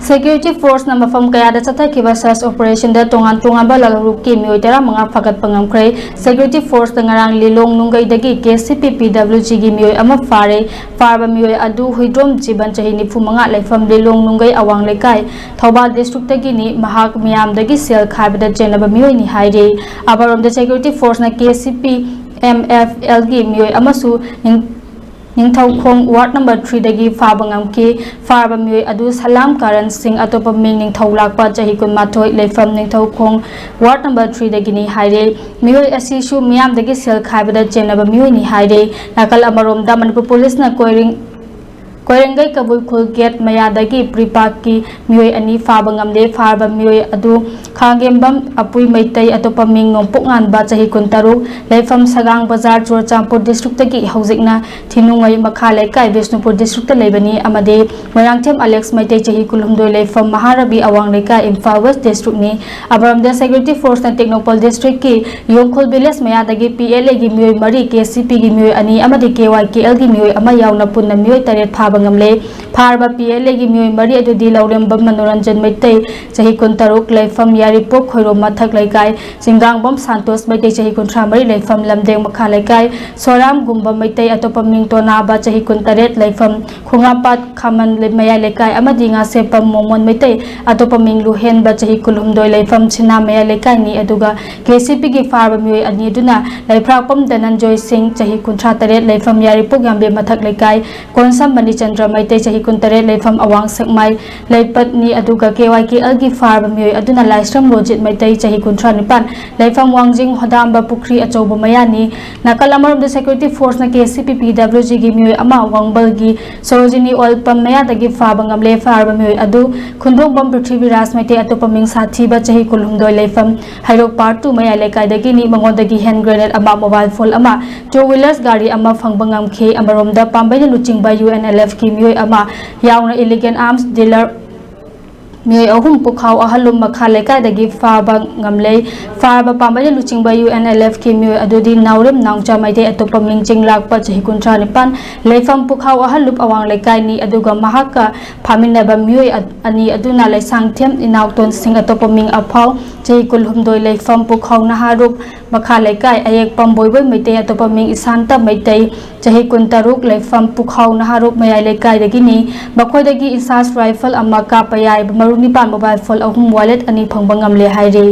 Security force na mafam kaya da chathakhiba search operation da tonganba lalhoulup ki mioi tera manga fagatpa ngamkhre security force da ngarang lilong nungai dagi KCP PWG gi mioi ama farba mioi adu huidrom jiban chahi nifu manga laifam lilong nungai awang lekai Thobal district dagi ni mahak miyam dagi sel khaiba da jenaba mioi ni haire abarom da security force na KCP MFL gi mioi amasu Ningthaukhong ward number 3 dagi fabangam ki farba mioi adu salam karan singh atopa ming ningthau lakpa chahi kun mathoi leifam ningthaukhong ward number 3 dagi ni haire mioi asi su miyam dagi sel khaibada chenaba mioi ni haire nakal amarom da Manipur police na Koirengai kabul khul gate maya dagi pripak ki mioi ani fabangam le farba mioi adu khangembam apui maitai atopa ming nongpok ba chahi kun taruk leifam sagang bazar churchampur district dagi haujikna thinungai makha lekai Bishnupur district ta leibani amade Moirangthem Alex maitai chahi kulhumdoi leifam Maharabi awang lekai Imphal West district ni abaram the security force na Technopol district ki Yongkhul village maya dagi PLA gi mioi mari KCP gi mioi ani amade KYKL gi mioi ama yauna punna mioi taret Bangamle Farba PLA gi mioi mari adudi laurembam manoranjan maitai chahi kun taruk leifam yaripok khoiro mathak laikai singangbam Santos maitai chahi kun mari leifam lamdeng makha laikai soram gumba maitai atopa ming tona ba chahi kun taret leifam khungapat khaman le maya laikai amadi nga sepam momon maitai atopa ming luhen ba chahi kulhumdoi leifam china maya laikai ni aduga KCP gi farba mioi ani duna leifrakpam Dananjoy Singh chahi kun taret leifam yaripok yambe mathak laikai konsam mani Chandra maitai chahi kun taret leifam awang sakmai leipat ni aduga KYKL gi farba mioi aduna laisram lojit maitai chahi kun nipan leifam wangjing hodamba pukri achoba mayani nakalamorom the security force na KCP PWG gi mioi ama wangbal gi Sorojini oil pam maya dagi farba ngamle farba mioi adu khundong bam Prithvi Raj maitai atopa ming sathi ba chahi kulhumdoi leifam hairok part 2 maya lekai dagi ni mangon dagi hand grenade ama mobile phone ama two wheelers gari ama fangbangam khe amarom da pambai na luching ba UNLF ki mioi ama yauna illegal arms dealer mioi ahum pukhau ahalum makha lekai dagi farba ngamle farba pambai luching ba UNLF ki mioi adudi naurem nangcha maite atopa mingching lakpa chahi kuntra nipan leifam pukhau ahalup awang lekai ni aduga mahaka phaminaba mioi ani aduna leisangthem inauton sing atopa ming aphau chahi kulhumdoi leifam pukhau naharup makha lekai ayek pamboiboi maite atopa ming isanta maite chahi kuntaruk leifam pukhau naharup mayai lekai dagi ni bakhoi dagi isas rifle amma ka payai maruni pan mobile phone ahum wallet ani phangbangam le haire